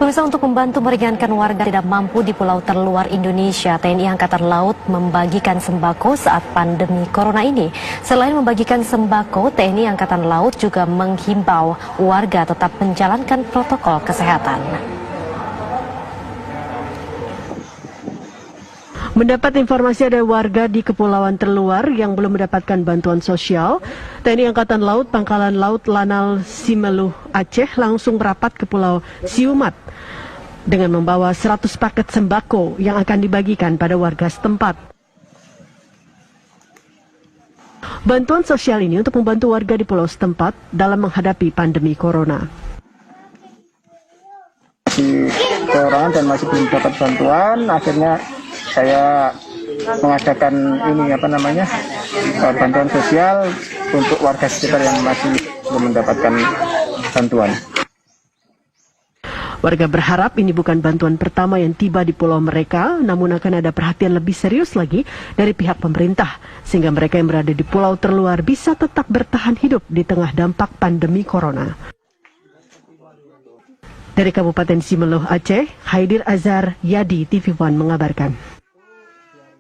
Pemirsa, untuk membantu meringankan warga tidak mampu di pulau terluar Indonesia, TNI Angkatan Laut membagikan sembako saat pandemi corona ini. Selain membagikan sembako, TNI Angkatan Laut juga menghimbau warga tetap menjalankan protokol kesehatan. Mendapat informasi ada warga di kepulauan terluar yang belum mendapatkan bantuan sosial, TNI Angkatan Laut Pangkalan Laut Lanal Simeluh Aceh langsung merapat ke Pulau Siumat dengan membawa 100 paket sembako yang akan dibagikan pada warga setempat. Bantuan sosial ini untuk membantu warga di pulau setempat dalam menghadapi pandemi corona. Masih kekurangan dan masih belum dapat bantuan, akhirnya saya mengadakan bantuan sosial untuk warga sekitar yang masih belum mendapatkan bantuan. Warga berharap ini bukan bantuan pertama yang tiba di pulau mereka, namun akan ada perhatian lebih serius lagi dari pihak pemerintah, sehingga mereka yang berada di pulau terluar bisa tetap bertahan hidup di tengah dampak pandemi corona. Dari Kabupaten Simeluh Aceh, Haidir Azhar Yadi, TV One mengabarkan.